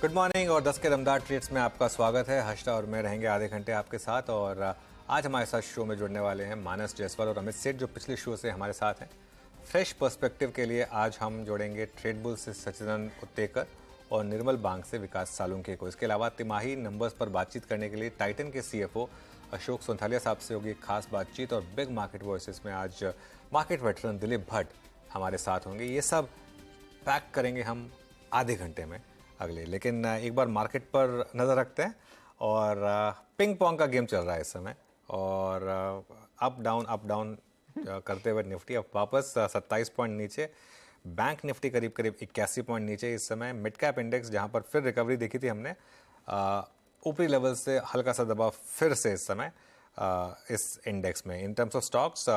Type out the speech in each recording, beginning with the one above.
Good morning और 10 के दमदार ट्रेड्स में आपका स्वागत है। हर्षा और मैं रहेंगे आधे घंटे आपके साथ। और आज हमारे साथ शो में जुड़ने वाले हैं मानस जायसवाल और अमित सेठ, जो पिछले शो से हमारे साथ हैं। फ्रेश पर्सपेक्टिव के लिए आज हम जोड़ेंगे ट्रेडबुल से सचिदानंद उत्तेकर और निर्मल बांग से विकास सालुंके को। इसके अलावा तिमाही नंबर्स पर बातचीत करने के लिए टाइटन के CFO अशोक सोंथालिया साहब से होगी खास बातचीत। और बिग मार्केट वॉइसेस में आज मार्केट वेटरन दिलीप भट्ट हमारे साथ होंगे। ये सब पैक करेंगे हम आधे घंटे में अगले। लेकिन एक बार मार्केट पर नज़र रखते हैं। और पिंग पोंग का गेम चल रहा है इस समय, और अप डाउन करते हुए निफ्टी अब वापस 27 पॉइंट नीचे। बैंक निफ्टी करीब करीब 81 पॉइंट नीचे इस समय। मिड कैप इंडेक्स जहां पर फिर रिकवरी देखी थी हमने, ऊपरी लेवल से हल्का सा दबाव फिर से इस समय इस इंडेक्स में। इन टर्म्स ऑफ स्टॉक्स,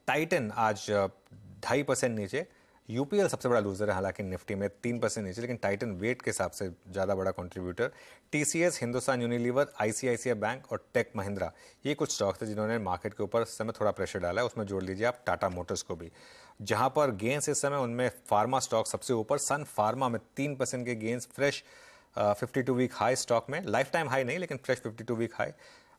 टाइटन आज 2.5% नीचे। यूपीएल सबसे बड़ा लूजर है हालांकि निफ्टी में 3% नीचे, लेकिन टाइटन वेट के हिसाब से ज़्यादा बड़ा contributor. TCS, Hindustan Unilever, ICICI bank और टेक महिंद्रा, ये कुछ स्टॉक्स थे जिन्होंने मार्केट के ऊपर इस समय थोड़ा प्रेशर डाला है। उसमें जोड़ लीजिए आप टाटा मोटर्स को भी। जहां पर गेंस इस समय, उनमें फार्मा स्टॉक सबसे ऊपर। सन फार्मा में 3% के gains, fresh 52 week high stock में। लाइफ टाइम हाई नहीं, लेकिन fresh 52 week high.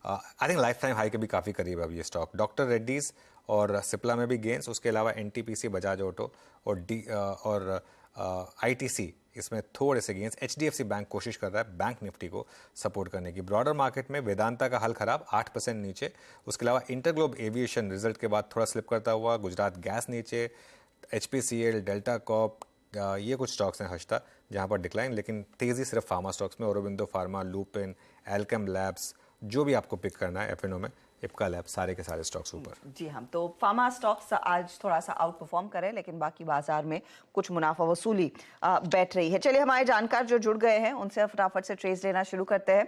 I think lifetime high के भी काफ़ी करीब है अब ये स्टॉक। डॉक्टर रेड्डीज और सिप्ला में भी गेंस। उसके अलावा एनटीपीसी, बजाज ऑटो और आईटीसी, इसमें थोड़े से गेंस। एचडीएफसी बैंक कोशिश कर रहा है बैंक निफ्टी को सपोर्ट करने की। ब्रॉडर मार्केट में वेदांता का हाल खराब, 8% नीचे। उसके अलावा इंटरग्लोब एविएशन रिजल्ट के बाद थोड़ा स्लिप करता हुआ। गुजरात गैस नीचे। एचपीसीएल, डेल्टा कॉप, ये कुछ स्टॉक्स हैं हर्षता जहां पर डिक्लाइन। लेकिन तेजी सिर्फ फार्मा स्टॉक्स में। Aurobindo pharma, Lupin, Alkem labs, जो भी आपको पिक करना है एफएनओ में, इप्का लैब, सारे के सारे स्टॉक्स ऊपर। जी हम तो फार्मा स्टॉक्स आज थोड़ा सा आउट परफॉर्म करें, लेकिन बाकी बाजार में कुछ मुनाफा वसूली बैठ रही है। चलिए हमारे जानकार जो जुड़ गए हैं उनसे फटाफट से ट्रेड लेना शुरू करते हैं।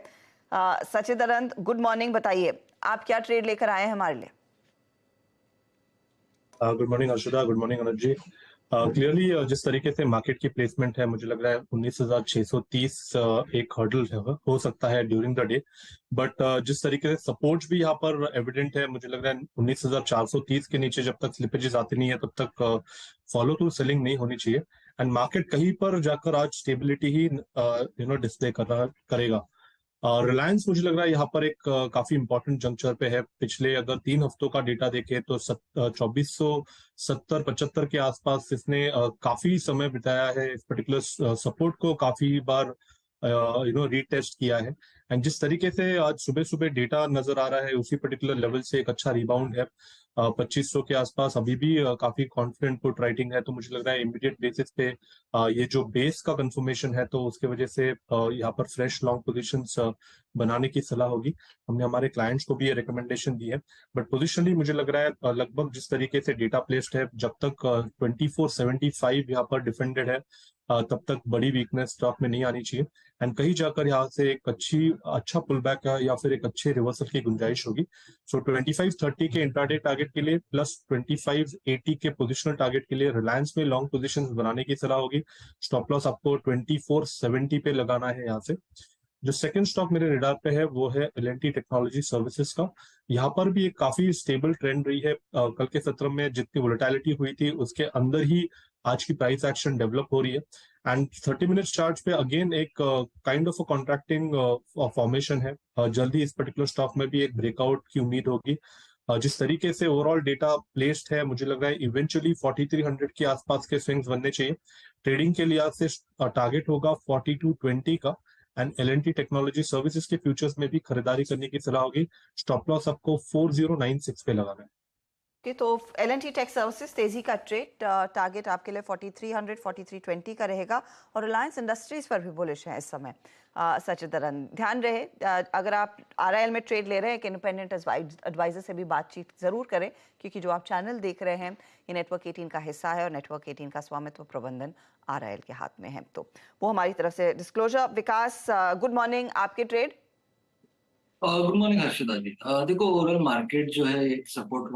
सचिदानंद, गुड मॉर्निंग, बताइए आप क्या ट्रेड लेकर आए हैं हमारे लिए। Good morning Harshada, good morning Anuj ji. Clearly जिस तरीके से मार्केट की प्लेसमेंट है, मुझे लग रहा है 19,630 एक हर्डल हो सकता है ड्यूरिंग द डे। बट जिस तरीके से सपोर्ट्स भी यहाँ पर एविडेंट है, मुझे लग रहा है 19,430 के नीचे जब तक स्लिपेजेस आती नहीं है तब तक फॉलो थ्रू सेलिंग नहीं होनी चाहिए। एंड मार्केट कहीं पर जाकर आज स्टेबिलिटी ही डिस्प्ले करेगा। रिलायंस मुझे लग रहा है यहाँ पर एक काफी इंपॉर्टेंट जंक्चर पे है। पिछले अगर 3 हफ्तों का डेटा देखें तो 2470-75 के आसपास इसने काफी समय बिताया है। इस पर्टिकुलर सपोर्ट को काफी बार रीटेस्ट किया है। एंड जिस तरीके से आज सुबह सुबह डेटा नजर आ रहा है, उसी पर्टिकुलर लेवल से एक अच्छा रिबाउंड है। 2500 के आसपास अभी भी काफी कॉन्फिडेंट पुट राइटिंग है। तो मुझे लग रहा है इमीडिएट बेसिस पे ये जो बेस का कंफर्मेशन है, तो उसके वजह से यहाँ पर फ्रेश लॉन्ग पोजीशंस बनाने की सलाह होगी। हमने हमारे क्लाइंट्स को भी ये रिकमेंडेशन दी है। बट पोजिशनली मुझे लग रहा है लगभग जिस तरीके से डेटा प्लेस्ड है, जब तक 2475 यहाँ पर डिफेंडेड है, तब तक बड़ी वीकनेस स्टॉक में नहीं आनी चाहिए। एंड कहीं जाकर यहाँ से एक अच्छा पुल बैक या फिर एक अच्छे रिवर्सल की गुंजाइश होगी। सो 2530 के इंट्राडे टारगेट के लिए प्लस 2580 के पोजिशनल टारगेट के लिए रिलायंस में लॉन्ग पोजिशन बनाने की सलाह होगी। स्टॉप लॉस आपको 2470 पे लगाना है। यहाँ से जो सेकंड स्टॉक मेरे रेडार पे है वो है एल&टी टेक्नोलॉजी सर्विसेज का। यहाँ पर भी एक काफी स्टेबल ट्रेंड रही है। कल के सत्र में जितनी वोलेटिलिटी हुई थी उसके अंदर ही आज की प्राइस एक्शन डेवलप हो रही है। एंड 30 मिनट्स चार्ट पे अगेन एक kind of a contracting formation है। जल्दी इस पर्टिकुलर स्टॉक में भी एक ब्रेकआउट की उम्मीद होगी। जिस तरीके से ओवरऑल डेटा प्लेस्ड है, मुझे लग रहा है इवेंचुअली 4300 के आसपास के स्विंग्स बनने चाहिए। ट्रेडिंग के लिहाज से टारगेट होगा 4220 का। एंड एल&टी टेक्नोलॉजी सर्विसेज के फ्यूचर्स में भी खरीदारी करने की सलाह होगी। स्टॉप लॉस आपको 4096 पे लगाना है। तो एल&टी टेक सर्विसेज तेजी का ट्रेड, टारगेट आपके लिए 4300 4320 का रहेगा। और रिलायंस इंडस्ट्रीज पर भी बुलिश है इस समय। सचिदानंद, ध्यान रहे अगर आप आरआईएल में ट्रेड ले रहे हैं, एक इंडिपेंडेंट एडवाइजर से भी बातचीत जरूर करें, क्योंकि जो आप चैनल देख रहे हैं ये नेटवर्क 18 का हिस्सा है और नेटवर्क 18 का स्वामित्व प्रबंधन आरआईएल के हाथ में है। तो वो हमारी तरफ से डिस्क्लोजर। विकास, गुड मॉर्निंग, आपके ट्रेड। गुड मॉर्निंग हर्षदा जी। देखो, ओवरऑल मार्केट जो है एक सपोर्ट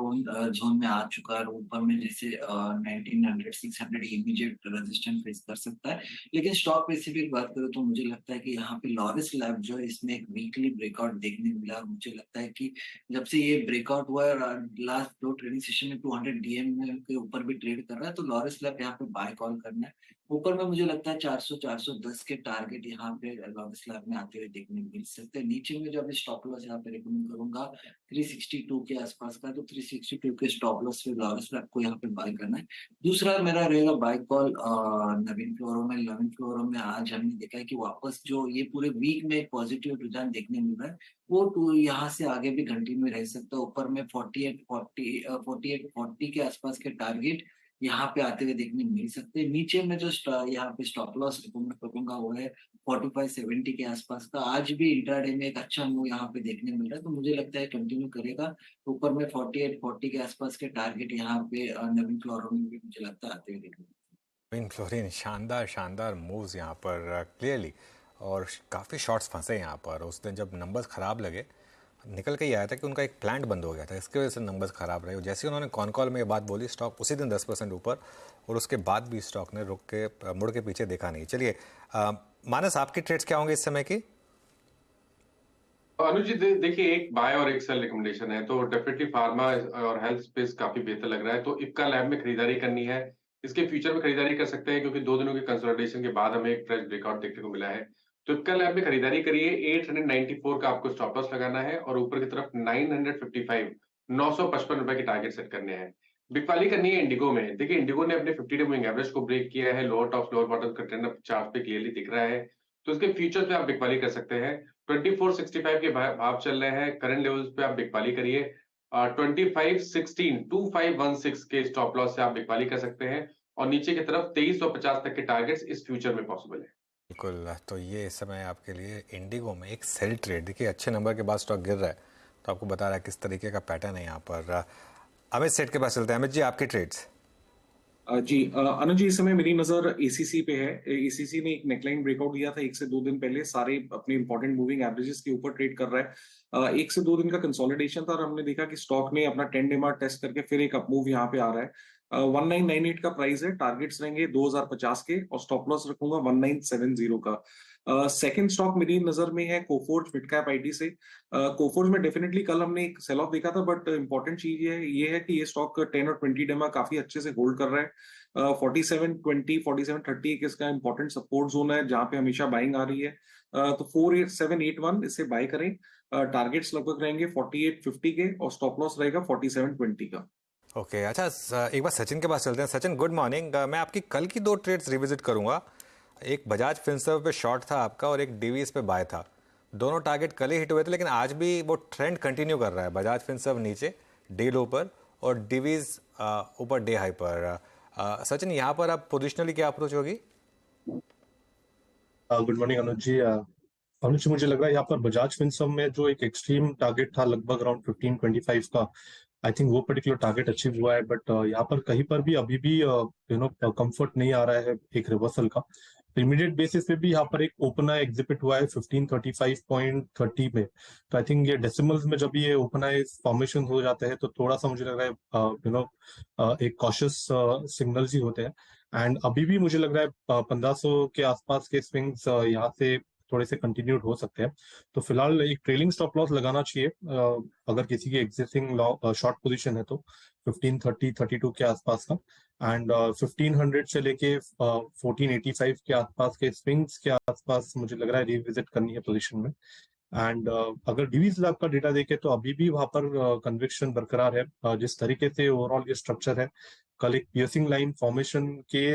जोन में आ चुका है। ऊपर में जैसे 1900 600 इमीडिएट रेजिस्टेंस फेस कर सकता है। लेकिन स्टॉक स्पेसिफिक बात करें तो मुझे लगता है कि यहाँ पे लॉरिस लैब जो है इसमें एक वीकली ब्रेकआउट देखने को मिला। मुझे लगता है कि जब से ये ब्रेकआउट हुआ है, लास्ट 2 ट्रेडिंग सेशन में 200 डीएम के ऊपर भी ट्रेड कर रहा है, तो लॉरिस लैब यहाँ पे बाय कॉल करना है। ऊपर में मुझे लगता है 400-410 के टारगेट यहाँ पे लॉन्ग स्लैब में आते हुए देखने को मिल सकते हैं। नीचे में जो अभी स्टॉप लॉस यहाँ पे रिकमेंड करूंगा 362 के आसपास का, तो 362 के स्टॉप लॉस पे लॉन्ग स्लैब को यहाँ पे बाय करना है। दूसरा मेरा रहेगा बाय कॉल नवीन फ्लोरो में आज हमने देखा है कि वापस जो ये पूरे वीक में एक पॉजिटिव रुझान देखने मिल रहा है, वो टू यहाँ से आगे भी कंटिन्यू रह सकता है। ऊपर में 48-40 के आसपास के टारगेट यहाँ पे आते हुए देखने मिल सकते हैं। नीचे में जो यहाँ पे स्टॉप लॉस रिकमेंड करूंगा वो है 45-70 के आसपास का। आज भी इंट्राडे में एक अच्छा मूव यहाँ पे देखने मिल रहा है, तो मुझे लगता है कंटिन्यू करेगा। ऊपर में 48-40 के आसपास के टारगेट यहाँ पे नवीन फ्लोरो में भी मुझे लगता है आते हुए देखने। नवीन फ्लोरिन शानदार शानदार मूव्स यहाँ पर क्लियरली, और काफ़ी शॉट्स फंसे यहाँ पर। उस दिन जब नंबर्स ख़राब लगे, निकल के ही आया था कि उनका एक प्लांट बंद हो गया था, इसकी वजह से नंबर्स ख़राब रहे। जैसे ही उन्होंने कॉन कॉल में ये बात बोली, स्टॉक उसी दिन 10% ऊपर, और उसके बाद भी स्टॉक ने रुक के मुड़ के पीछे देखा नहीं। चलिए मानस, आपकी ट्रेड्स क्या होंगे इस समय की? अनुज जी, देखिए, एक बाय और एक सेल रिकमेंडेशन है, तो डेफिनेटली फार्मा और हेल्थ स्पेस काफी बेहतर लग रहा है, तो इक्का लैब में खरीदारी करनी है। इसके फ्यूचर में खरीदारी कर सकते हैं, क्योंकि 2 दिनों की कंसोलिडेशन के बाद हमें एक फ्रेश ब्रेकआउट देखने को मिला है। तो इक्का लैब में खरीदारी करिए। 894 का आपको स्टॉप लॉस लगाना है, और ऊपर की तरफ 955 955 रुपए के टारगेट सेट करने हैं। बिकवाली करनी है इंडिगो में। देखिए, इंडिगो ने अपने 50 डे मूविंग एवरेज को ब्रेक किया है। लोअर टॉप लोअर बॉटम का ट्रेंड चार्ट पे क्लियरली दिख रहा है, तो इसके फ्यूचर पे आप बिकवाली कर सकते हैं। 2465 के भाव चल रहे हैं, करंट लेवल्स पे आप बिकवाली करिए। 2516 के स्टॉप लॉस से आप बिकवाली कर सकते हैं, और नीचे की तरफ 2350 तक के टारगेट्स इस फ्यूचर में पॉसिबल है। बिल्कुल, तो ये इस समय आपके लिए इंडिगो में एक सेल ट्रेड। देखिए, अच्छे नंबर के बाद स्टॉक गिर रहा है, तो आपको बता रहा है किस तरीके का पैटर्न है यहाँ पर। अमित सेठ के पास चलते हैं। अमित जी, आपकी ट्रेड्स? जी अनुज जी, इस समय मेरी नजर एसीसी पे है। एसीसी ने एक नेकलाइन ब्रेकआउट दिया था 1 से 2 दिन पहले, सारे अपने इंपॉर्टेंट मूविंग एवरेजेस के ऊपर ट्रेड कर रहा है। 1 से 2 दिन का कंसोलिडेशन था, और हमने देखा कि स्टॉक ने अपना 10 डे मार्क टेस्ट करके फिर एक अपमूव यहाँ पे आ रहा है। 1998 का प्राइस है, टारगेट्स रहेंगे 2050 के, और स्टॉप लॉस रखूंगा 1970 का। सेकंड स्टॉक मेरी नजर में है कोफोर्ज मिड कैप आईटी से। कोफोर्ज में डेफिनेटली कल हमने एक सेल ऑफ देखा था, बट इंपॉर्टेंट चीज ये है कि ये स्टॉक 10 और 20 डेमा काफी अच्छे से होल्ड कर रहा है। 4720 4730 एक इसका इंपॉर्टेंट सपोर्ट जोन है, जहां पे हमेशा बाइंग आ रही है। तो 48781 इसे बाय करें। टारगेट्स लगभग रहेंगे 4850 के, और स्टॉप लॉस रहेगा 4720 का। ओके, अच्छा, एक बार सचिन के पास चलते हैं। Sachin, good morning. मैं आपकी कल की 2 ट्रेड्स रिविजिट करूंगा। एक बजाज फिनसर्व पे शॉर्ट था आपका, और एक डीवीएस पे बाय था। दोनों टारगेट कल ही हिट हुए थे, लेकिन आज भी वो ट्रेंड कंटिन्यू कर रहा है। बजाज फिनसर्व नीचे डे लो पर, और डीवीएस ऊपर डे हाई पर। सचिन, यहाँ पर आप पोजिशनली क्या अप्रोच होगी? गुड मॉर्निंग अनुज जी। अनुज जी, मुझे लग रहा है यहाँ पर बजाज फिनसर्व में जो एक एक्सट्रीम टारगेट था लगभग अराउंड 1525 का, आई थिंक वो पर्टिकुलर टारगेट अचीव हुआ है। बट यहाँ पर कहीं पर भी अभी भी कंफर्ट नहीं आ रहा है एक रिवर्सल का। इमीडिएट बेसिस पे भी यहाँ पर एक ओपन आई एग्जिबिट हुआ है 1535.30 में। तो आई थिंक ये डेसिमल्स में जब ये ओपन आई फॉर्मेशन हो जाते हैं, तो थोड़ा सा मुझे लग रहा है एक कॉशियस सिग्नल्स ही होते हैं। एंड अभी भी मुझे लग रहा है 1500 के आसपास के स्विंग्स यहाँ से थोड़े से कंटिन्यूड हो सकते हैं। तो फिलहाल एक ट्रेलिंग स्टॉप लॉस लगाना चाहिए अगर किसी की एग्जिस्टिंग शॉर्ट पोजीशन है तो 1530-32 के आसपास का। एंड 1500 से लेके 1485 के आसपास के स्विंग्स के आसपास मुझे लग रहा है रिविजिट करनी है पोजीशन में। एंड अगर डीवीएस लैब का डेटा देखे तो अभी भी वहां पर कन्विक्शन बरकरार है। जिस तरीके से ओवरऑल ये स्ट्रक्चर है, कल एक पियर्सिंग लाइन फॉर्मेशन के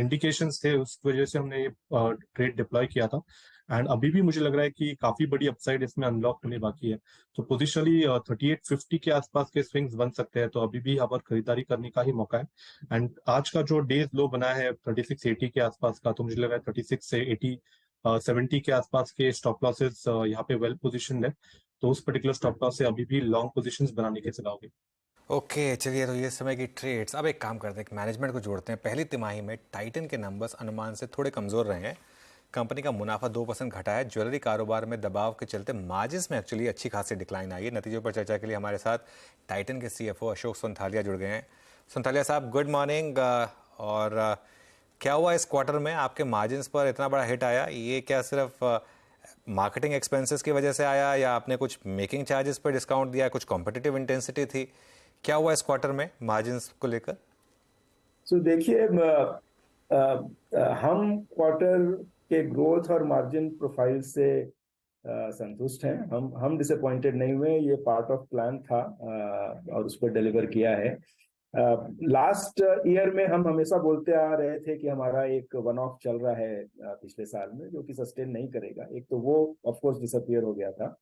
इंडिकेशंस थे, उस वजह से हमने ये ट्रेड डिप्लॉय किया था। एंड अभी भी मुझे लग रहा है कि काफी बड़ी अपसाइड इसमें अनलॉक होने बाकी है। तो पोजिशनली 3850 के आसपास के स्विंग्स बन सकते हैं, तो अभी भी यहाँ पर खरीदारी करने का ही मौका है। एंड आज का जो डेज लो बना है 3680 के आसपास का, तो मुझे लग रहा है 36 से 70 के आसपास के स्टॉप लॉसेस यहाँ पे वेल पोजिशन है। तो उस पर्टिकुलर स्टॉप लॉस से अभी भी लॉन्ग पोजिशंस बनाने के चलाओगे। ओके, चलिए, तो ये समय की ट्रेड्स। अब एक काम करते हैं, मैनेजमेंट को जोड़ते हैं। पहली तिमाही में टाइटन के नंबर्स अनुमान से थोड़े कमज़ोर रहे हैं। कंपनी का मुनाफा 2% घटा है। ज्वेलरी कारोबार में दबाव के चलते मार्जिन्स में एक्चुअली अच्छी खासी डिक्लाइन आई है। नतीजों पर चर्चा के लिए हमारे साथ टाइटन के CFO अशोक सोनथालिया जुड़ गए हैं। सोनथालिया साहब, गुड मॉर्निंग। और क्या हुआ इस क्वार्टर में आपके मार्जिन्स पर इतना बड़ा हिट आया? ये क्या सिर्फ मार्केटिंग एक्सपेंसेस की वजह से आया, या आपने कुछ मेकिंग चार्जेस पर डिस्काउंट दिया, कुछ कॉम्पिटिटिव इंटेंसिटी थी? क्या हुआ इस क्वार्टर में मार्जिन्स को लेकर? देखिए, हम क्वार्टर के ग्रोथ और मार्जिन प्रोफाइल से संतुष्ट हैं। हम डिसअपॉइंटेड नहीं हुए, ये पार्ट ऑफ प्लान था और उस पर डिलीवर किया है। लास्ट ईयर में हम हमेशा बोलते आ रहे थे कि हमारा एक वन ऑफ चल रहा है पिछले साल में, जो कि सस्टेन नहीं करेगा। एक तो वो ऑफ कोर्स डिसअपियर हो गया था।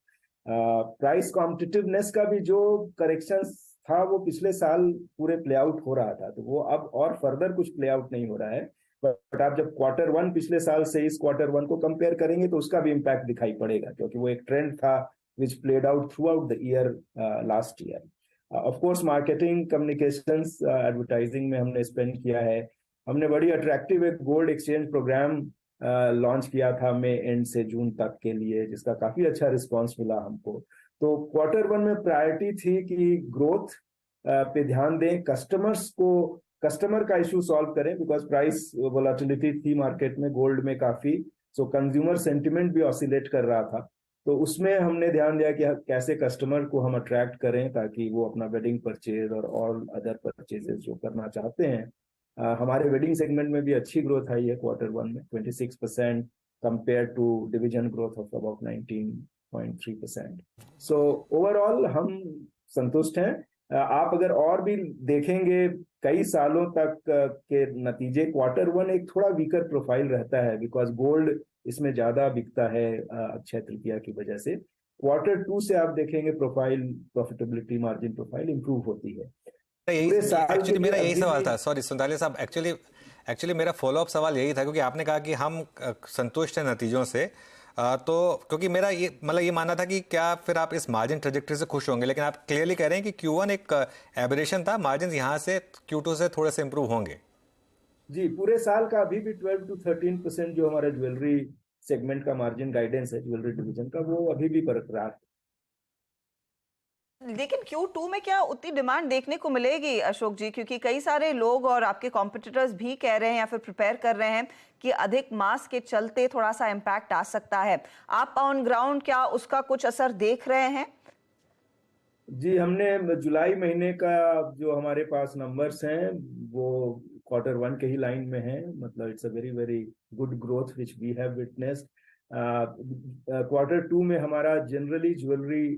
प्राइस कॉम्पिटिटिवनेस का भी जो करेक्शन था वो पिछले साल पूरे प्ले आउट हो रहा था, तो वो अब और फर्दर कुछ प्ले आउट नहीं हो रहा है। बट आप जब क्वार्टर वन पिछले साल से इस क्वार्टर वन को कंपेयर करेंगे तो उसका भी इम्पैक्ट दिखाई पड़ेगा, क्योंकि वो एक ट्रेंड था which played out throughout the year last year. Of course marketing, communications, advertising में हमने स्पेंड किया है। हमने बड़ी अट्रैक्टिव एक गोल्ड एक्सचेंज प्रोग्राम लॉन्च किया था मई एंड से जून तक के लिए, जिसका काफी अच्छा रिस्पांस मिला हमको। तो क्वार्टर वन में प्रायोरिटी थी कि ग्रोथ पे ध्यान दें, कस्टमर का इशू सॉल्व करें, बिकॉज प्राइस वोलेटिलिटी थी मार्केट में, गोल्ड में काफी, सो कंज्यूमर सेंटिमेंट भी ऑसिलेट कर रहा था। तो उसमें हमने ध्यान दिया कि कैसे कस्टमर को हम अट्रैक्ट करें ताकि वो अपना वेडिंग परचेज और ऑल अदर परचेजेस जो करना चाहते हैं। हमारे वेडिंग सेगमेंट में भी अच्छी ग्रोथ आई है क्वार्टर वन में, 26% compare to division growth of about 19.3%। So overall हम संतुष्ट हैं। आप अगर और भी देखेंगे कई सालों तक के नतीजे, क्वार्टर वन एक थोड़ा वीकर प्रोफाइल रहता है, बिकॉज गोल्ड इसमें ज्यादा बिकता है अक्षय तृतीया की वजह से। क्वार्टर टू से आप देखेंगे profile, profitability, margin profile improve होती है। एक्चुअली मेरा यही सवाल था, सॉरी संतालिया साहब, एक्चुअली मेरा फॉलोअप सवाल यही था, क्योंकि आपने कहा कि हम संतुष्ट हैं नतीजों से, तो क्योंकि मेरा ये मतलब ये मानना था कि क्या फिर आप इस मार्जिन ट्रेजेक्टरी से खुश होंगे, लेकिन आप क्लियरली कह रहे हैं कि Q1 एक एबरेशन था, मार्जिन यहाँ से Q2 से थोड़े से इंप्रूव होंगे। जी, पूरे साल का अभी भी 12 to 13% जो हमारा ज्वेलरी सेगमेंट का मार्जिन गाइडेंस है, ज्वेलरी डिवीजन का, वो अभी भी बरकरार है। लेकिन Q2 में क्या उतनी डिमांड देखने को मिलेगी अशोक जी? क्योंकि कई सारे लोग और आपके कॉम्पिटिटर्स भी कह रहे हैं या फिर प्रिपेयर कर रहे हैं कि अधिक मास के चलते थोड़ा सा इम्पैक्ट आ सकता है। आप ऑन ग्राउंड क्या उसका कुछ असर देख रहे हैं? जी, हमने जुलाई महीने का जो हमारे पास नंबर्स हैं वो क्वार्टर वन के ही लाइन में है, मतलब it's a very very good growth which we have witnessed. Quarter two में हमारा जनरली ज्वेलरी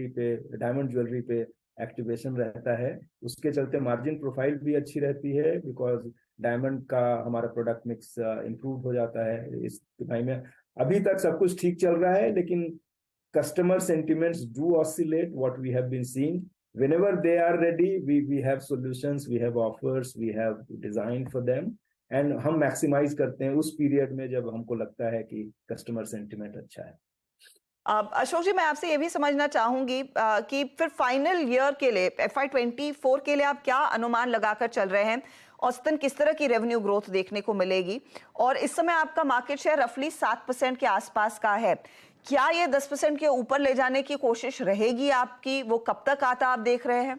पे, डायमंड ज्वेलरी पे एक्टिवेशन रहता है, उसके चलते मार्जिन प्रोफाइल भी अच्छी रहती है, बिकॉज डायमंड का हमारा प्रोडक्ट मिक्स इम्प्रूव हो जाता है इस टाइम में। अभी तक सब कुछ ठीक चल रहा है, लेकिन customer sentiments do oscillate, what we have been seeing. Whenever they are ready, we have solutions, we have offers, we have designed for them, and हम maximize करते हैं उस पीरियड में जब हमको लगता है कि कस्टमर सेंटिमेंट अच्छा है। अशोक जी, मैं आपसे ये भी समझना चाहूंगी कि फिर फाइनल ईयर के लिए FY24 के लिए आप क्या अनुमान लगाकर चल रहे हैं? औसतन किस तरह की रेवेन्यू ग्रोथ देखने को मिलेगी? और इस समय आपका मार्केट शेयर रफली 7% के आसपास का है। क्या ये 10% के ऊपर ले जाने की कोशिश रहेगी आपकी? वो कब तक आता आप देख रहे हैं?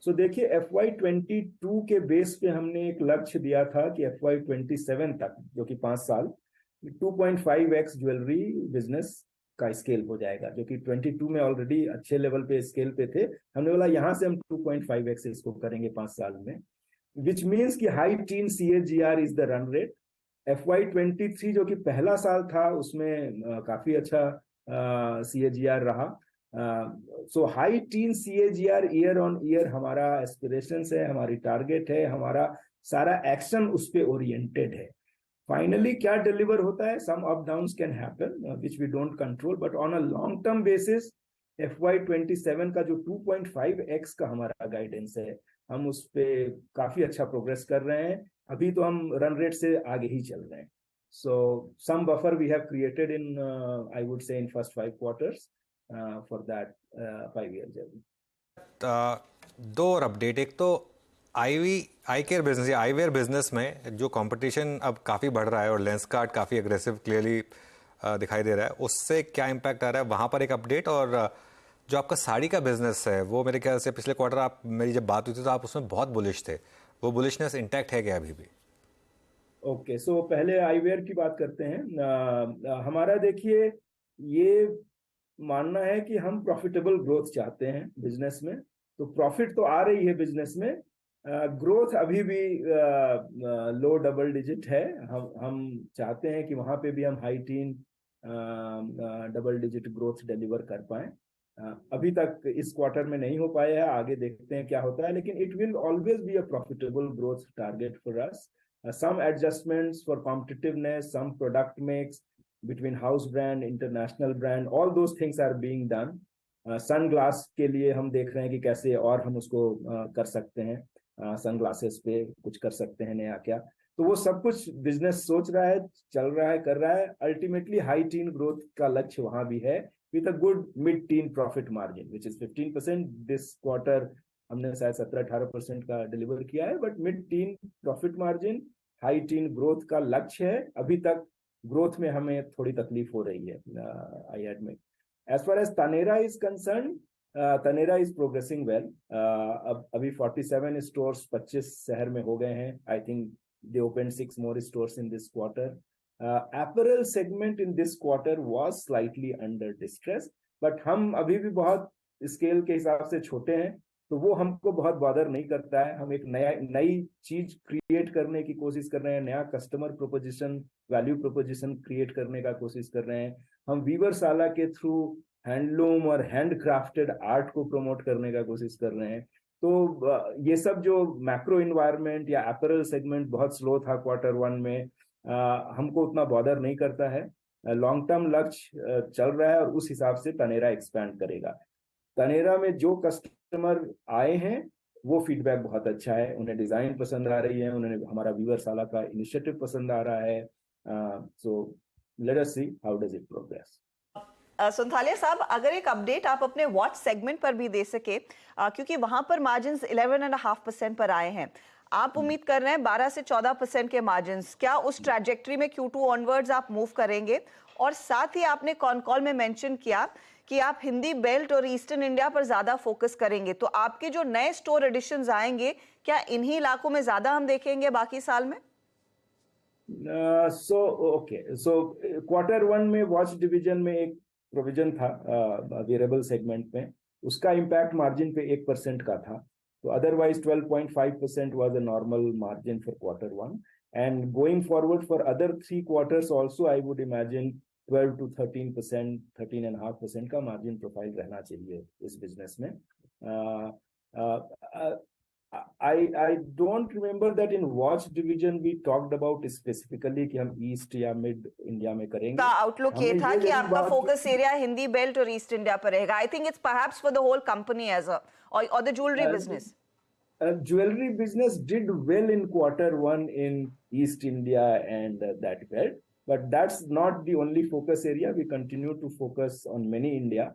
सो देखिए, FY22 के बेस पे हमने एक लक्ष्य दिया था कि FY27 तक, जो कि 5 साल, 2.5x ज्वेलरी बिजनेस का स्केल हो जाएगा, जो कि 22 में ऑलरेडी अच्छे लेवल पे स्केल पे थे। हमने बोला यहाँ से हम 2.5x इसको करेंगे 5 साल में, विच मीन्स कि high teen CAGR is the run rate. FY23 जो कि पहला साल था, उसमें काफी अच्छा CAGR रहा। So high teen CAGR year on year हमारा एस्पिरेशंस है, हमारी टारगेट है, हमारा सारा एक्शन उस पे ओरिएंटेड है। फाइनली क्या डिलीवर होता है, some up downs can happen which we don't control, but on a long term basis FY27 का जो 2.5x का हमारा गाइडेंस है, हम उस पे काफी अच्छा प्रोग्रेस कर रहे हैं। अभी तो हम रन रेट से आगे ही चल रहे हैं। So some buffer we have created in, I would say, in first 5 quarters for that 5 year journey. दो और अपडेट, एक तो आई केयर बिजनेस या आईवेयर बिजनेस में जो कंपटीशन अब काफ़ी बढ़ रहा है और लेंसकार्ट काफ़ी एग्रेसिव क्लियरली दिखाई दे रहा है, उससे क्या इम्पैक्ट आ रहा है, वहाँ पर एक अपडेट। और जो आपका साड़ी का बिजनेस है, वो मेरे ख्याल से पिछले क्वार्टर आप मेरी जब बात हुई थी तो आप उसमें बहुत बुलिश थे, वो बुलिशनेस इंटैक्ट है क्या अभी भी? ओके, सो पहले आईवेयर की बात करते हैं। हमारा देखिए, ये मानना है कि हम प्रॉफिटेबल ग्रोथ चाहते हैं बिजनेस में, तो प्रॉफिट तो आ रही है बिजनेस में, ग्रोथ अभी भी लो डबल डिजिट है। हम चाहते हैं कि वहां पे भी हम high tin double digit growth deliver कर पाएं। अभी तक इस क्वार्टर में नहीं हो पाया है, आगे देखते हैं क्या होता है, लेकिन it will always be a profitable growth target for us. some adjustments for competitiveness, some product mix between house brand, international brand, all those things are being done. Sunglass के लिए हम देख रहे हैं कि कैसे और हम उसको कर सकते हैं, सनग्लासेस पे कुछ कर सकते हैं नया क्या। तो वो सब कुछ बिजनेस सोच रहा है, चल रहा है, कर रहा है। अल्टीमेटली हाई टीन ग्रोथ का लक्ष्य वहां भी है, with a good mid tin profit margin which is 15%। This quarter हमने शायद 17-18% का डिलीवर किया है, but mid tin profit margin, high tin growth का लक्ष्य है। अभी तक ग्रोथ में हमें थोड़ी तकलीफ हो रही है, I admit. As far as Taneira is concerned, Taneira is progressing well. अब अभी 47 स्टोर्स 25 शहर में हो गए हैं। I think they open 6 more stores in this quarter. Apparel segment in this quarter was slightly under distress, but हम अभी भी बहुत स्केल के हिसाब से छोटे हैं, तो वो हमको बहुत बॉदर नहीं करता है। हम एक नई चीज क्रिएट करने की कोशिश कर रहे हैं, नया customer proposition, value proposition create करने का कोशिश कर रहे हैं। हम वीवरसाला के थ्रू हैंडलूम और हैंड क्राफ्टेड आर्ट को प्रमोट करने का कोशिश कर रहे हैं। तो ये सब जो मैक्रो इन्वायरमेंट या अपैरल सेगमेंट बहुत स्लो था क्वार्टर 1 में, हमको उतना बॉदर नहीं करता है। लॉन्ग टर्म लक्ष्य चल रहा है और उस हिसाब से तनेरा एक्सपैंड करेगा। तनेरा में जो कस्टमर आए हैं वो फीडबैक बहुत अच्छा है, उन्हें डिजाइन पसंद आ रही है, उन्हें हमारा वीवरसाला का इनिशिएटिव पसंद आ रहा है। So let us see how does it progress. Sunthalia साहब, अगर एक अपडेट आप अपने वॉच सेगमेंट पर भी दे सके, क्योंकि वहां पर मार्जिन्स 11.5% पर आए हैं। आप उम्मीद कर रहे हैं 12 से 14% के मार्जिन्स। क्या उस ट्रैजेक्टरी में Q2 ऑनवर्ड्स आप मूव करेंगे? और साथ ही आपने कॉन कॉल में मेंशन किया कि आप हिंदी बेल्ट और ईस्टर्न इंडिया पर ज्यादा फोकस करेंगे, तो आपके जो नए स्टोर एडिशंस आएंगे, क्या इन्हीं इलाकों में ज्यादा हम देखेंगे बाकी साल में? सो क्वार्टर 1 में वॉच डिवीजन में एक प्रोविजन था वेरिएबल सेगमेंट में, उसका इम्पैक्ट मार्जिन पे 1% का था। तो otherwise 12.5% was a normal margin for quarter 1, and going forward for other 3 quarters also I would imagine 12 to 13%, 13.5% का मार्जिन प्रोफाइल रहना चाहिए इस बिजनेस में। I don't remember that in watch division we talked about specifically कि हम east या mid India में करेंगे। का आउटलुक ये था कि आपका फोकस एरिया हिंदी बेल्ट और ईस्ट इंडिया पर रहेगा। I think it's perhaps for the whole company as a, or the jewelry business. Jewelry business did well in quarter 1 in East India and that belt, but that's not the only focus area. We continue to focus on many India,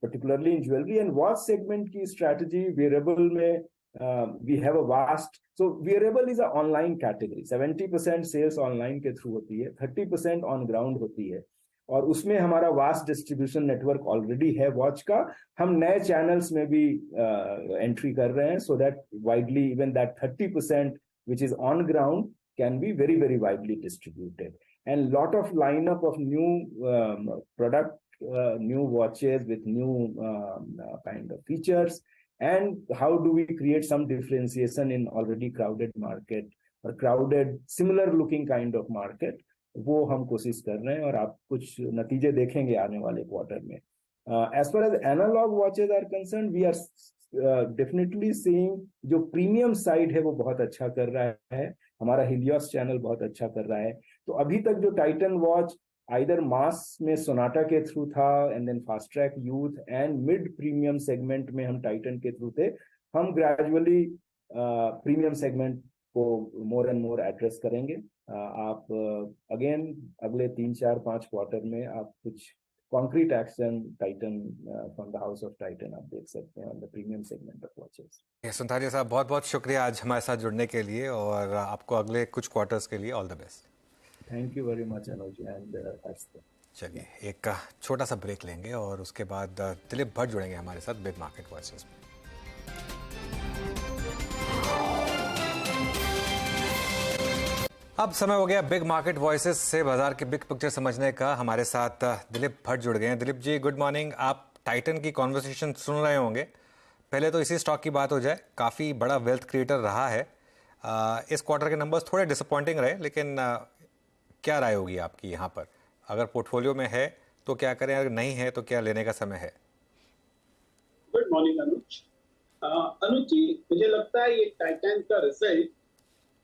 particularly in jewelry and watch segment की strategy wearable में we have a vast, so wearable is a online category. 70% sales online के through होती है, 30% on ground होती है, और उसमें हमारा वास्ट डिस्ट्रीब्यूशन नेटवर्क ऑलरेडी है वॉच का। हम नए चैनल्स में भी एंट्री कर रहे हैं, so that widely even that 30% which is on ground can be very very widely distributed, and lot of lineup of new product, new watches with new kind of features, and how do we create some differentiation in already crowded market और crowded similar looking kind of market, वो हम कोशिश कर रहे हैं और आप कुछ नतीजे देखेंगे आने वाले क्वार्टर में। As far as analogue watches are concern, we are definitely seeing जो प्रीमियम साइड है वो बहुत अच्छा कर रहा है, हमारा हिलियोस चैनल बहुत अच्छा कर रहा है। तो अभी तक जो टाइटन वॉच आइदर मास में सोनाटा के थ्रू था, and then Fastrack youth and mid premium segment में हम टाइटन के थ्रू थे। हम ग्रेजुअली प्रीमियम सेगमेंट को मोर एंड मोर एड्रेस करेंगे। आप अगेन अगले 3-4-5 क्वार्टर में आप कुछ concrete action Titan from the house of Titan आप देख सकते हैं on the premium segment of watches. Sunthalia साहब, बहुत बहुत शुक्रिया आज हमारे साथ जुड़ने के लिए, और आपको अगले कुछ क्वार्टर्स के लिए all the best. Thank you very much Anuj and चलिए एक छोटा सा ब्रेक लेंगे और उसके बाद दिलीप भट्ट जुड़ेंगे हमारे साथ बिग मार्केट वॉइसेस में। अब समय हो गया बिग मार्केट वॉइसेस से बाजार की बिग पिक्चर समझने का। हमारे साथ दिलीप भट्ट जुड़ गए हैं। Dilip ji, good morning. आप टाइटन की कॉन्वर्सेशन सुन रहे होंगे, पहले तो इसी स्टॉक की बात हो जाए, काफ़ी बड़ा वेल्थ क्रिएटर रहा है। इस क्वार्टर के नंबर्स थोड़े डिसअपॉइंटिंग रहे, लेकिन क्या राय होगी आपकी यहाँ पर? अगर पोर्टफोलियो में है तो क्या करें, अगर नहीं है तो क्या लेने का समय है? गुड मॉर्निंग अनुज। अनुज जी, मुझे लगता है ये टाइटन का रिजल्ट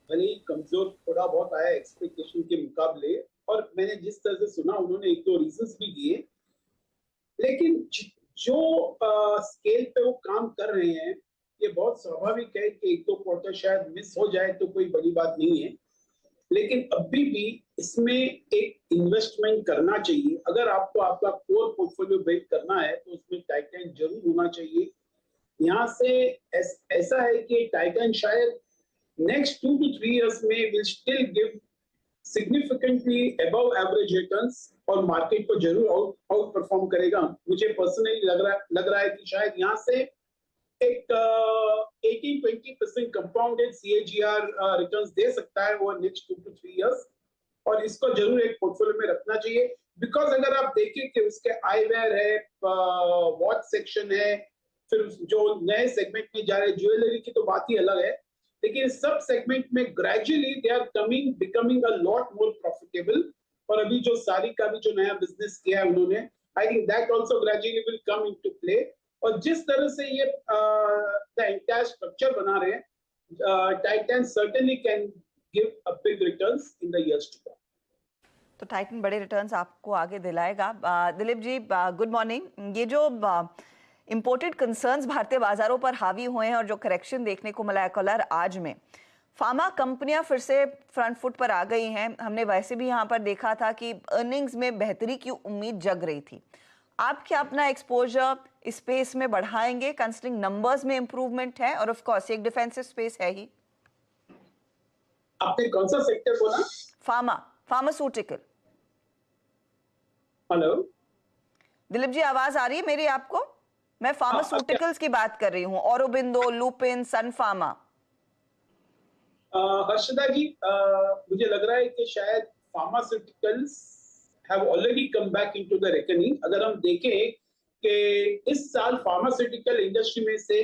भले ही कमजोर थोड़ा बहुत आया एक्सपेक्टेशन के मुकाबले, और मैंने जिस तरह से सुना उन्होंने एक दो रीजंस भी दिए, लेकिन जो स्केल पे वो काम कर रहे हैं ये बहुत स्वाभाविक है कि एक दो क्वार्टर शायद मिस हो जाए तो कोई बड़ी बात नहीं है, लेकिन अभी भी इसमें एक इन्वेस्टमेंट करना चाहिए। अगर आपको आपका कोर पोर्टफोलियो बिल्ड करना है तो उसमें टाइटन जरूर होना चाहिए। यहाँ से ऐसा है कि टाइटन शायद नेक्स्ट 2 to 3 years में will still give significantly above average returns और मार्केट को जरूर आउट परफॉर्म करेगा। मुझे पर्सनली लग रहा है कि शायद यहाँ से एक 18-20% कंपाउंडेड CAGR रिटर्न्स दे सकता है वो नेक्स्ट 2 to 3 years, और इसको जरूर एक पोर्टफोलियो में रखना चाहिए। बिकॉज अगर आप देखें कि उसके आईवेयर है, वॉच सेक्शन है, फिर जो नए सेगमेंट में जा रहे ज्वेलरी की तो बात ही अलग है, लेकिन सब सेगमेंट में gradually they are becoming a lot more profitable. और अभी जो सारी का भी जो नया बिजनेस किया है उन्होंने, I think that also gradually will come into play. और जिस तरह से ये द एंटायर स्ट्रक्चर बना रहे हैं, Titan certainly can give a big returns in the years to come. तो टाइटन बड़े रिटर्न्स आपको आगे दिलाएगा। Dilip ji, good morning. ये जो इम्पोर्टेड कंसर्न्स भारतीय बाजारों पर हावी हुए हैं और जो करेक्शन देखने को मिला है कलर आज में, फार्मा कंपनियां फिर से फ्रंट फुट पर आ गई हैं। हमने वैसे भी यहाँ पर देखा था कि अर्निंग्स में बेहतरी की उम्मीद जग रही थी। आप क्या अपना एक्सपोजर इस स्पेस में बढ़ाएंगे, कंसिडरिंग नंबर्स में इंप्रूवमेंट है और ऑफ कोर्स एक डिफेंसिव स्पेस है ही? आपने कौन सा सेक्टर बोला? फार्मास्यूटिकल। हेलो दिलीप जी, आवाज आ रही है मेरी आपको? मैं फार्मास्यूटिकल्स की बात कर रही हूँ, औरोबिंदो, लुपिन, सन फार्मा। हर्षदा जी, मुझे लग रहा है कि शायद pharmaceuticals have already come back into the reckoning। अगर हम देखें कि इस साल फार्मास्यूटिकल इंडस्ट्री में से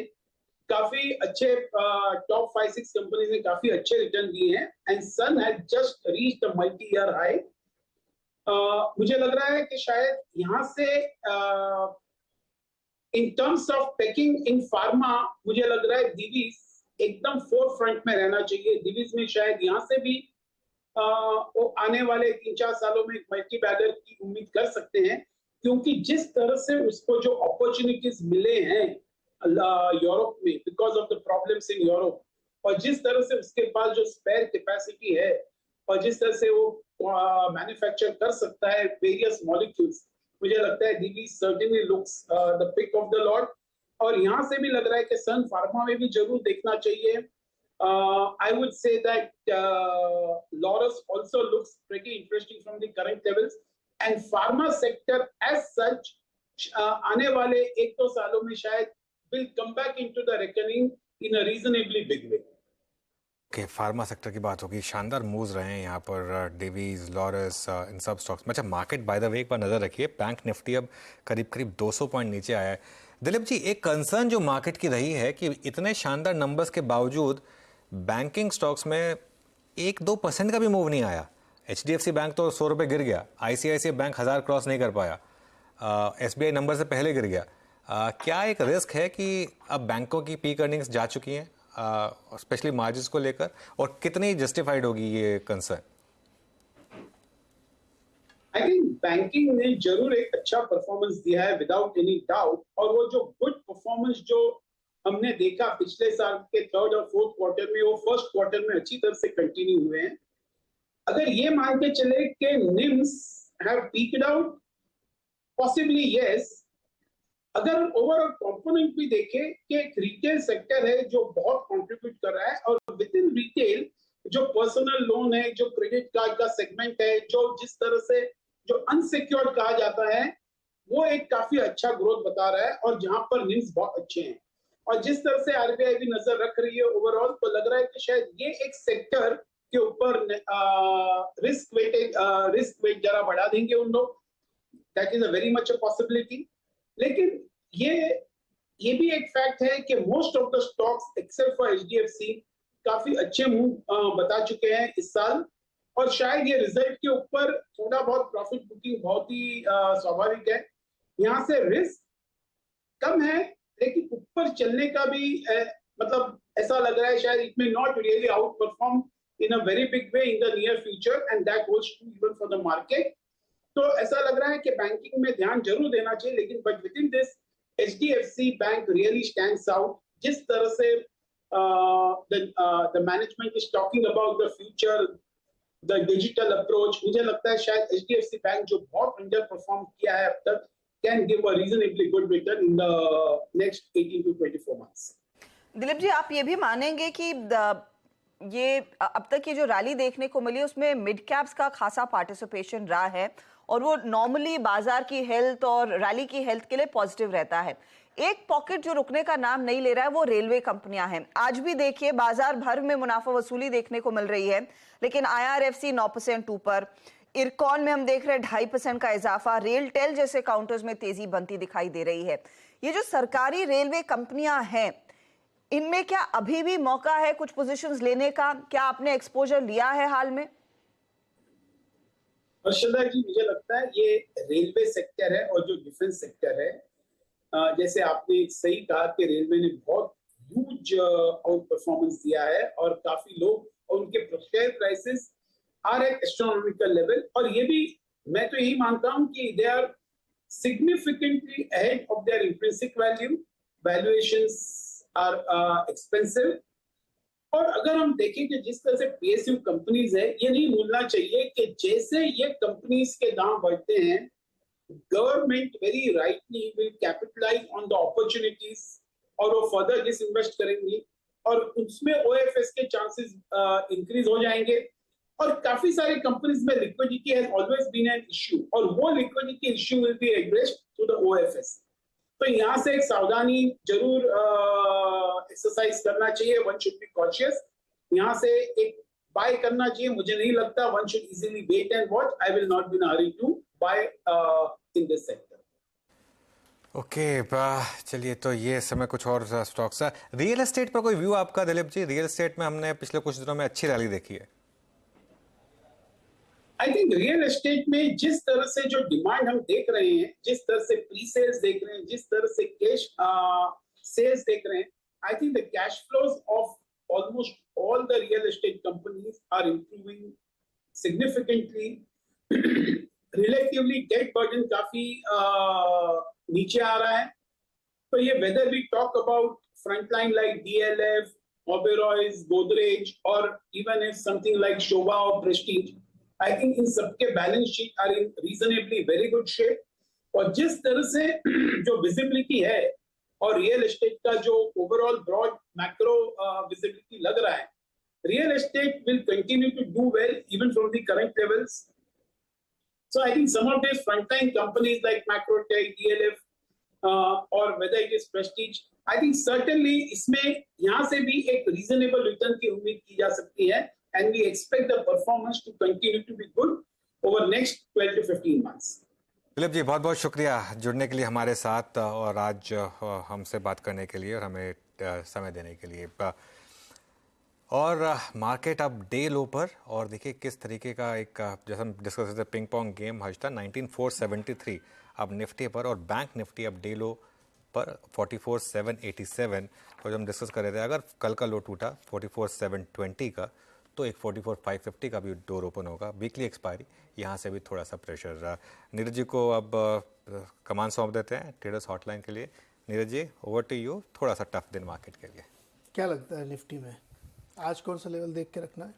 काफी अच्छे टॉप 5-6 कंपनीज ने काफी अच्छे रिटर्न दिए हैं, and Sun has just reached a multi year high. मुझे लग रहा है कि शायद यहाँ से in terms of taking in pharma, मुझे लग रहा है दिवीज एकदम फोर फ्रंट में रहना चाहिए। दिवीज में शायद यहाँ से भी वो आने वाले 3-4 सालों में मल्टी बैगर की उम्मीद कर सकते हैं, क्योंकि जिस तरह से उसको जो अपॉर्चुनिटीज मिले हैं यूरोप में because of the problems in Europe, और जिस तरह से उसके पास जो स्पेयर कैपेसिटी है और जिस तरह से वो मैन्युफैक्चर कर सकता है वेरियस मॉलिक्यूल्स, मुझे लगता है DB certainly looks the pick of the lot. और यहाँ से भी लग रहा है कि सन फार्मा में भी जरूर देखना चाहिए। I would say that Laurus also looks pretty interesting from the current levels, and pharma sector as such आने वाले 1-2 सालों में शायद will come back into the reckoning in a reasonably big way। Okay, pharma sector की बात होगी। शानदार moves रहे हैं यहाँ पर, डेवीज, लॉरस, इन सब स्टॉक्स में। अच्छा, मार्केट बाय द वे एक बार नजर रखिए, बैंक निफ्टी अब करीब 200 पॉइंट नीचे आया है। दिलीप जी, एक कंसर्न जो मार्केट की रही है कि इतने शानदार नंबर्स के बावजूद बैंकिंग स्टॉक्स में 1-2% का भी मूव नहीं आया। HDFC बैंक तो 100 रुपये गिर गया, ICICI बैंक 1000 क्रॉस नहीं कर पाया, SBI नंबर से पहले गिर गया। क्या एक रिस्क है कि अब बैंकों की पीक अर्निंग्स जा चुकी हैं, स्पेशली मार्जिन्स को लेकर, और कितनी जस्टिफाइड होगी ये कंसर्न? आई थिंक बैंकिंग ने जरूर एक अच्छा परफॉर्मेंस दिया है विदाउट एनी डाउट, और वो जो गुड परफॉर्मेंस जो हमने देखा पिछले साल के 3rd और 4th क्वार्टर में, वो 1st क्वार्टर में अच्छी तरह से कंटिन्यू हुए हैं। अगर ये मान के चले कि NIMS have peaked out, possibly yes. अगर ओवरऑल कंपोनेंट भी देखें कि एक रिटेल सेक्टर है जो बहुत कंट्रीब्यूट कर रहा है, और विद इन रिटेल जो पर्सनल लोन है, जो क्रेडिट कार्ड का सेगमेंट है, जो जिस तरह से जो अनसिक्योर्ड कहा जाता है, वो एक काफी अच्छा ग्रोथ बता रहा है, और जहां पर निम्स बहुत अच्छे हैं। और जिस तरह से RBI भी नजर रख रही है ओवरऑल, तो लग रहा है कि शायद ये एक सेक्टर के ऊपर रिस्क वेट जरा बढ़ा देंगे उन लोग। That is a very much a possibility. लेकिन ये भी एक फैक्ट है कि most of the stocks except for HDFC काफी अच्छे मूव बता चुके हैं इस साल, और शायद ये रिजल्ट के ऊपर थोड़ा बहुत प्रॉफिट बुकिंग बहुत ही स्वाभाविक है। यहाँ से रिस्क कम है, लेकिन ऊपर चलने का भी मतलब ऐसा लग रहा है शायद it may not really out perform in a very big way in the near future, and that holds true even for the market. तो ऐसा लग रहा है कि बैंकिंग में ध्यान जरूर देना चाहिए, लेकिन but with in this HDFC bank really stands out. जिस तरह से the management is talking about the future, the digital approach, मुझे लगता है शायद एचडीएफसी बैंक जो बहुत अंडर परफॉर्म किया है अब तक can give a reasonably good return in the next 18 to 24 months। Dilip ji, आप ये भी मानेंगे कि ये अब तक ये जो रैली देखने को मिली उसमें मिड कैप्स का खासा पार्टिसिपेशन रहा है, और वो नॉर्मली बाजार की हेल्थ और रैली की हेल्थ के लिए पॉजिटिव रहता है। एक पॉकेट जो रुकने का नाम नहीं ले रहा है वो रेलवे कंपनियां हैं। आज भी देखिए बाजार भर में मुनाफा वसूली देखने को मिल रही है, लेकिन आईआरएफसी 9% ऊपर, इरकॉन में हम देख रहे हैं 2.5% का इजाफा, रेलटेल जैसे काउंटर्स में तेजी बनती दिखाई दे रही है। ये जो सरकारी रेलवे कंपनियां हैं, इनमें क्या अभी भी मौका है कुछ पोजीशंस लेने का? क्या आपने एक्सपोजर लिया है हाल में? हर्षदा जी, मुझे लगता है ये रेलवे सेक्टर है और जो डिफेंस सेक्टर है, जैसे आपने सही कहा कि रेलवे ने बहुत ह्यूज आउट परफॉर्मेंस दिया है और काफी लोग और उनके share prices are at astronomical level, और ये भी मैं तो यही मानता हूं कि they are significantly ahead of their intrinsic value, valuations are expensive. और अगर हम देखें कि जिस तरह से पीएसयू कंपनीज है, ये नहीं भूलना चाहिए कि जैसे ये कंपनीज के दाम बढ़ते हैं, government very rightly will capitalise on the opportunities और वो फर्दर डिसइन्वेस्ट करेंगी, और उसमें ओएफएस के चांसेस इंक्रीज हो जाएंगे। और काफी सारी कंपनीज में liquidity has always been an issue, और वो liquidity issue will be addressed through the OFS. तो यहाँ से एक सावधानी जरूर एक्सरसाइज करना चाहिए, वन शुड बी कॉशियस। यहाँ से एक बाय करना चाहिए, मुझे नहीं लगता one should easily wait and watch. I will not be in hurry to buy in this sector. Okay, चलिए, तो ये समय कुछ और स्टॉक्स। रियल एस्टेट पर कोई व्यू आपका दिलीप जी? रियल एस्टेट में हमने पिछले कुछ दिनों में अच्छी रैली देखी है। आई थिंक रियल एस्टेट में जिस तरह से जो डिमांड हम देख रहे हैं, जिस तरह से प्री सेल्स देख रहे हैं, जिस तरह से कैश सेल्स देख रहे हैं, I think the cash flows of almost all the real estate companies are improving significantly. Relatively debt burden काफी नीचे आ रहा है। तो ये whether we talk about frontline like DLF, Oberois, Godrej, और even if something like Sobha और प्रेस्टीज, आई थिंक इन सबके balance sheet are in reasonably very good shape. और जिस तरह से जो विजिबिलिटी है और रियल एस्टेट का जो ओवरऑल ब्रॉड मैक्रो विजिबिलिटी लग रहा है, real estate will continue to do well even from the current levels. So I think some of these frontline companies like Macrotech, DLF, or whether it is Prestige, I think certainly इसमें यहाँ से भी एक reasonable return की उम्मीद की जा सकती है, and we expect the performance to continue to be good over next 12 to 15 months. Dilip जी, बहुत बहुत शुक्रिया जुड़ने के लिए हमारे साथ और आज हमसे बात करने के लिए और हमें समय देने के लिए। और मार्केट अब डे लो पर, और देखिए किस तरीके का एक, जैसे हम डिस्कस करते पिंग पोंग गेम हजता 19473 अब निफ्टी पर, और बैंक निफ्टी अब डे लो पर 44787। और जब हम डिस्कस कर रहे थे, अगर कल का लो टूटा 44720 का, तो एक 44550 का भी डोर ओपन होगा। वीकली एक्सपायरी, यहाँ से भी थोड़ा सा प्रेशर रहा। नीरज जी को अब कमान सौंप देते हैं ट्रेडर्स हॉटलाइन के लिए। Neeraj ji, over to you. थोड़ा सा टफ दिन मार्केट के लिए, क्या लगता है निफ्टी में आज कौन सा लेवल देख के रखना है?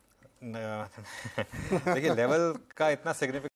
देखिए लेवल का इतना सिग्निफिकेंट